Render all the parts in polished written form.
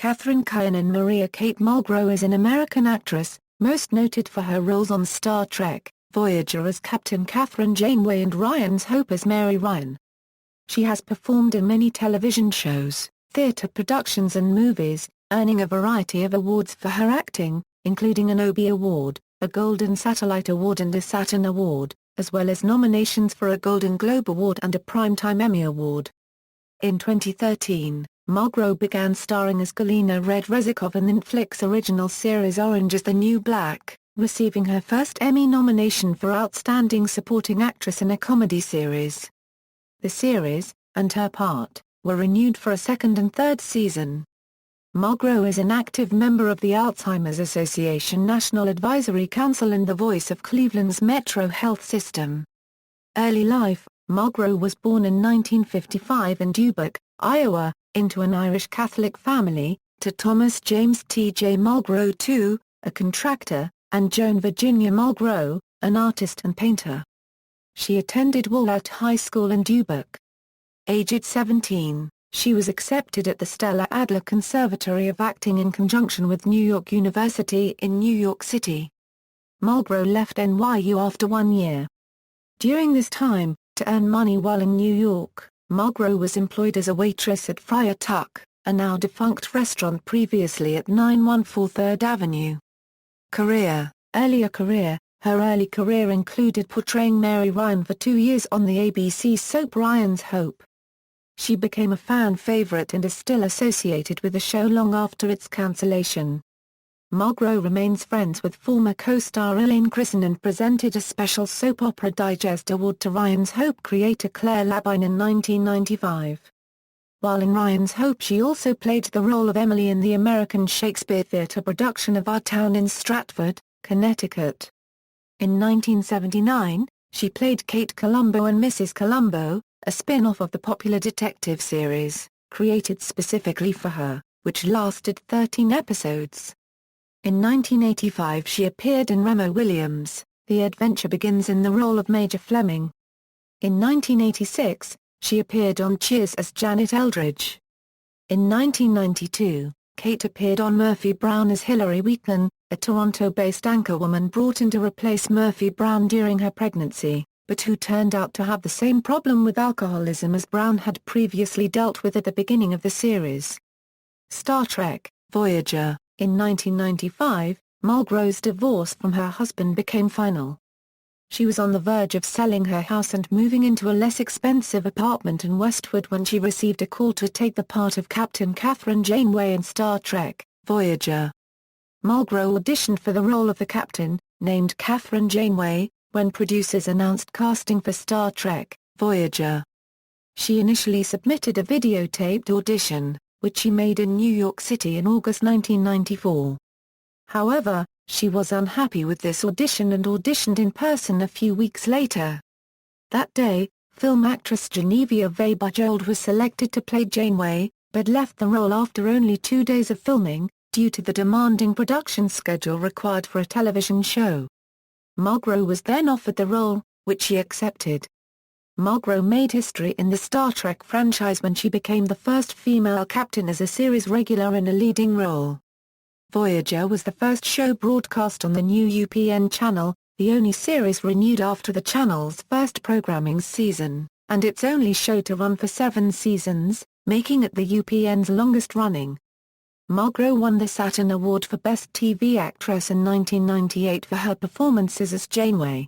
Katherine Kiernan Maria Kate Mulgrew is an American actress, most noted for her roles on Star Trek, Voyager as Captain Kathryn Janeway and Ryan's Hope as Mary Ryan. She has performed in many television shows, theater productions and movies, earning a variety of awards for her acting, including an Obie Award, a Golden Satellite Award and a Saturn Award, as well as nominations for a Golden Globe Award and a Primetime Emmy Award. In 2013, Mulgrew began starring as Galina Reznikov in Netflix original series Orange is the New Black, receiving her first Emmy nomination for Outstanding Supporting Actress in a Comedy Series. The series, and her part, were renewed for a second and third season. Mulgrew is an active member of the Alzheimer's Association National Advisory Council and the voice of Cleveland's Metro Health System. Early life: Mulgrew was born in 1955 in Dubuque, Iowa, into an Irish Catholic family, to Thomas James T.J. Mulgrew II, a contractor, and Joan Virginia Mulgrew, an artist and painter. She attended Walnut High School in Dubuque. Aged 17, she was accepted at the Stella Adler Conservatory of Acting in conjunction with New York University in New York City. Mulgrew left NYU after 1 year. During this time, to earn money while in New York, Mulgrew was employed as a waitress at Friar Tuck, a now-defunct restaurant previously at 914 3rd Avenue. Early career: her early career included portraying Mary Ryan for 2 years on the ABC soap Ryan's Hope. She became a fan favorite and is still associated with the show long after its cancellation. Mulgrew remains friends with former co-star Elaine Chrisson and presented a special Soap Opera Digest Award to Ryan's Hope creator Claire Labine in 1995. While in Ryan's Hope she also played the role of Emily in the American Shakespeare Theatre production of Our Town in Stratford, Connecticut. In 1979, she played Kate Columbo in Mrs. Columbo, a spin-off of the popular detective series, created specifically for her, which lasted 13 episodes. In 1985 she appeared in Remo Williams' The Adventure Begins in the role of Major Fleming. In 1986, she appeared on Cheers as Janet Eldridge. In 1992, Kate appeared on Murphy Brown as Hilary Wheaton, a Toronto-based anchorwoman brought in to replace Murphy Brown during her pregnancy, but who turned out to have the same problem with alcoholism as Brown had previously dealt with at the beginning of the series. Star Trek, Voyager. In 1995, Mulgrew's divorce from her husband became final. She was on the verge of selling her house and moving into a less expensive apartment in Westwood when she received a call to take the part of Captain Kathryn Janeway in Star Trek, Voyager. Mulgrew auditioned for the role of the captain, named Kathryn Janeway, when producers announced casting for Star Trek, Voyager. She initially submitted a videotaped audition, which she made in New York City in August 1994. However, she was unhappy with this audition and auditioned in person a few weeks later. That day, film actress Genevieve Bujold was selected to play Janeway, but left the role after only 2 days of filming, due to the demanding production schedule required for a television show. Mulgrew was then offered the role, which she accepted. Mulgrew made history in the Star Trek franchise when she became the first female captain as a series regular in a leading role. Voyager was the first show broadcast on the new UPN channel, the only series renewed after the channel's first programming season, and its only show to run for 7 seasons, making it the UPN's longest running. Mulgrew won the Saturn Award for Best TV Actress in 1998 for her performances as Janeway.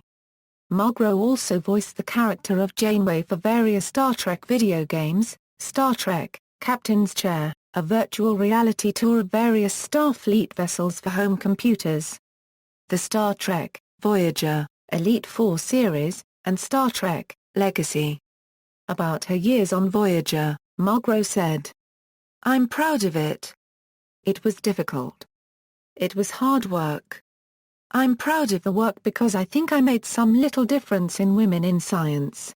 Mulgrew also voiced the character of Janeway for various Star Trek video games, Star Trek, Captain's Chair, a virtual reality tour of various Starfleet vessels for home computers. The Star Trek, Voyager, Elite Four series, and Star Trek, Legacy. About her years on Voyager, Mulgrew said, "I'm proud of it. It was difficult. It was hard work. I'm proud of the work because I think I made some little difference in women in science.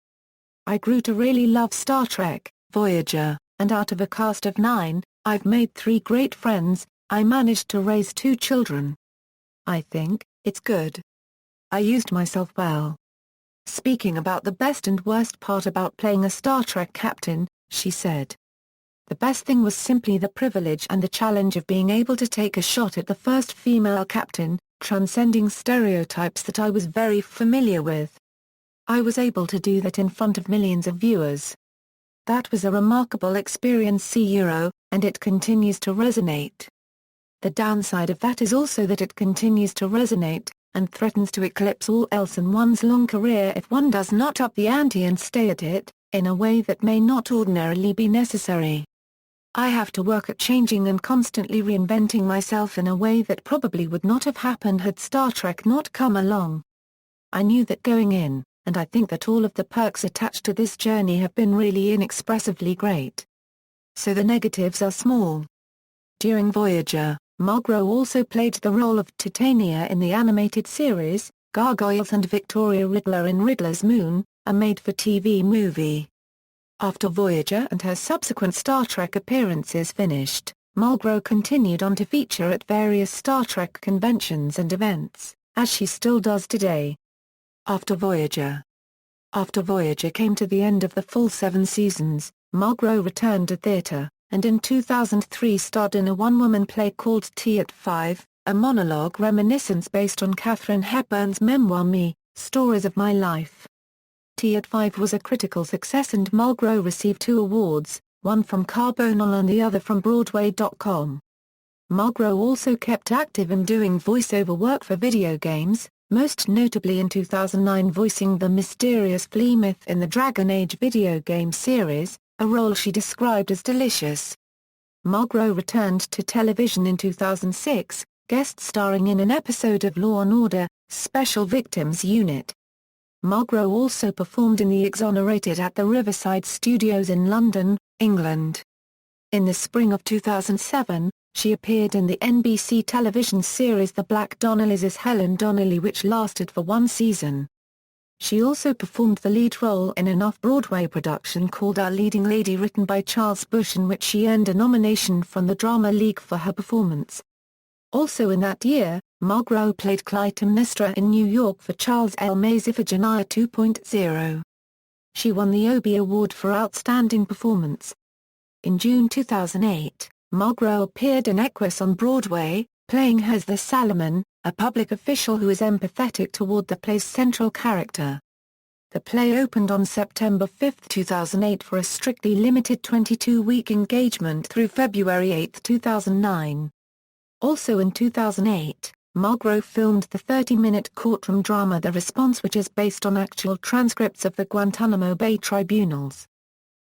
I grew to really love Star Trek, Voyager, and out of a cast of 9, I've made 3 great friends. I managed to raise 2 children. I think it's good. I used myself well." Speaking about the best and worst part about playing a Star Trek captain, she said, the best thing was simply the privilege and the challenge of being able to take a shot at the first female captain, transcending stereotypes that I was very familiar with. I was able to do that in front of millions of viewers. That was a remarkable experience, and it continues to resonate. The downside of that is also that it continues to resonate, and threatens to eclipse all else in one's long career if one does not up the ante and stay at it, in a way that may not ordinarily be necessary. I have to work at changing and constantly reinventing myself in a way that probably would not have happened had Star Trek not come along. I knew that going in, and I think that all of the perks attached to this journey have been really inexpressively great. So the negatives are small. During Voyager, Mulgrew also played the role of Titania in the animated series, Gargoyles, and Victoria Riddler in Riddler's Moon, a made-for-TV movie. After Voyager and her subsequent Star Trek appearances finished, Mulgrew continued on to feature at various Star Trek conventions and events, as she still does today. After Voyager came to the end of the full 7 seasons, Mulgrew returned to theatre, and in 2003 starred in a one-woman play called Tea at 5, a monologue reminiscence based on Katharine Hepburn's memoir Me, Stories of My Life. Tea at 5 was a critical success and Mulgrew received 2 awards, one from Carbonell and the other from Broadway.com. Mulgrew also kept active in doing voiceover work for video games, most notably in 2009 voicing the mysterious flea myth in the Dragon Age video game series, a role she described as delicious. Mulgrew returned to television in 2006, guest starring in an episode of Law & Order, Special Victims Unit. Mulgrew also performed in The Exonerated at the Riverside Studios in London, England. In the spring of 2007, she appeared in the NBC television series The Black Donnellys as Helen Donnelly, which lasted for 1 season. She also performed the lead role in an off-Broadway production called Our Leading Lady, written by Charles Busch, in which she earned a nomination from the Drama League for her performance. Also in that year, Mulgrew played Clytemnestra in New York for Charles L. May's Iphigenia 2.0. She won the Obie Award for Outstanding Performance. In June 2008, Mulgrew appeared in Equus on Broadway, playing Hesler Salomon, a public official who is empathetic toward the play's central character. The play opened on September 5, 2008 for a strictly limited 22-week engagement through February 8, 2009. Also in 2008, Mulgrew filmed the 30-minute courtroom drama The Response, which is based on actual transcripts of the Guantanamo Bay tribunals.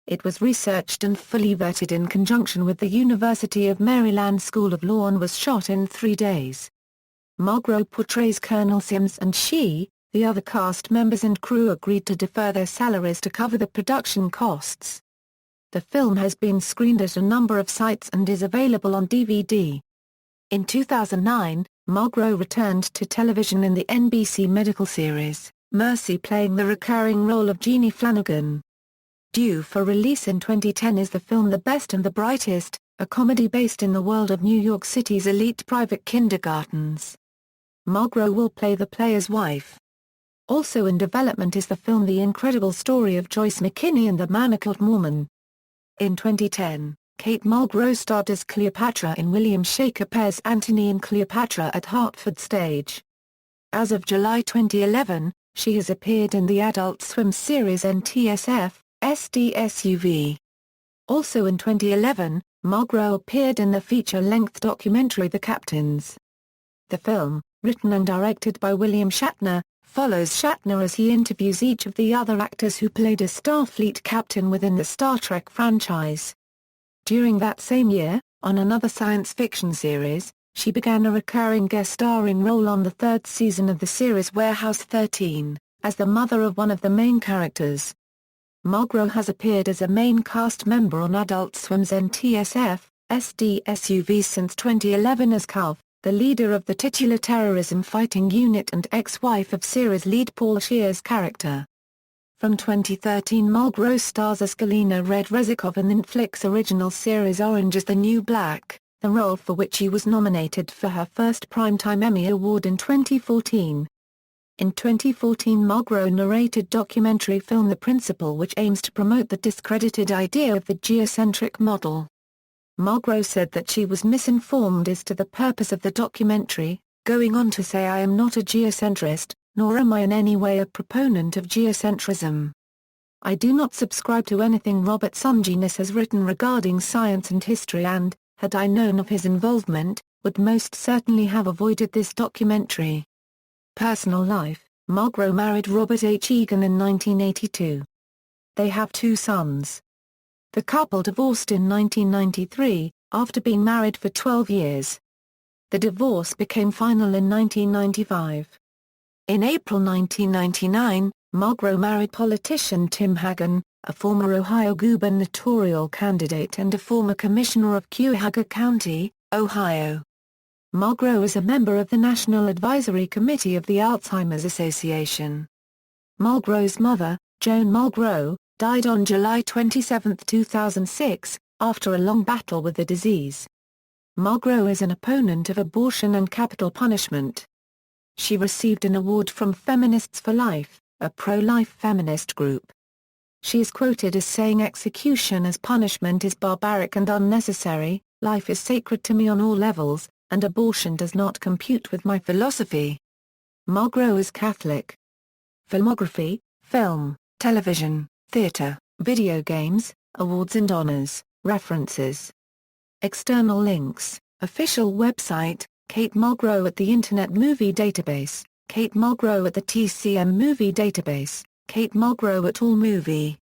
It was researched and fully vetted in conjunction with the University of Maryland School of Law and was shot in 3 days. Mulgrew portrays Colonel Sims, and she, the other cast members and crew agreed to defer their salaries to cover the production costs. The film has been screened at a number of sites and is available on DVD. In 2009, Mulgrew returned to television in the NBC medical series, Mercy, playing the recurring role of Jeannie Flanagan. Due for release in 2010 is the film The Best and the Brightest, a comedy based in the world of New York City's elite private kindergartens. Mulgrew will play the player's wife. Also in development is the film The Incredible Story of Joyce McKinney and the Manacled Mormon. In 2010, Kate Mulgrew starred as Cleopatra in William Shakespeare's Antony and Cleopatra at Hartford Stage. As of July 2011, she has appeared in the Adult Swim series NTSF, SDSUV. Also in 2011, Mulgrew appeared in the feature-length documentary The Captains. The film, written and directed by William Shatner, follows Shatner as he interviews each of the other actors who played a Starfleet captain within the Star Trek franchise. During that same year, on another science fiction series, she began a recurring guest starring role on the 3rd season of the series Warehouse 13, as the mother of one of the main characters. Mulgrew has appeared as a main cast member on Adult Swim's NTSF, SDSUV since 2011 as Cov, the leader of the titular terrorism fighting unit and ex-wife of series lead Paul Scheer's character. From 2013, Mulgrew stars as Galina Reznikov in the Netflix original series Orange is the New Black, the role for which she was nominated for her first Primetime Emmy Award in 2014. In 2014, Mulgrew narrated documentary film The Principle, which aims to promote the discredited idea of the geocentric model. Mulgrew said that she was misinformed as to the purpose of the documentary, going on to say, "I am not a geocentrist, nor am I in any way a proponent of geocentrism. I do not subscribe to anything Robert Sungenis has written regarding science and history and, had I known of his involvement, would most certainly have avoided this documentary." Personal life: Mulgrew married Robert H. Egan in 1982. They have 2 sons. The couple divorced in 1993, after being married for 12 years. The divorce became final in 1995. In April 1999, Mulgrew married politician Tim Hagan, a former Ohio gubernatorial candidate and a former commissioner of Cuyahoga County, Ohio. Mulgrew is a member of the National Advisory Committee of the Alzheimer's Association. Mulgrew's mother, Joan Mulgrew, died on July 27, 2006, after a long battle with the disease. Mulgrew is an opponent of abortion and capital punishment. She received an award from Feminists for Life, a pro-life feminist group. She is quoted as saying, "Execution as punishment is barbaric and unnecessary, life is sacred to me on all levels, and abortion does not compute with my philosophy." Mulgrew is Catholic. Filmography: film, television, theatre, video games, awards and honors. References. External links: official website, Kate Mulgrew at the Internet Movie Database, Kate Mulgrew at the TCM Movie Database, Kate Mulgrew at AllMovie.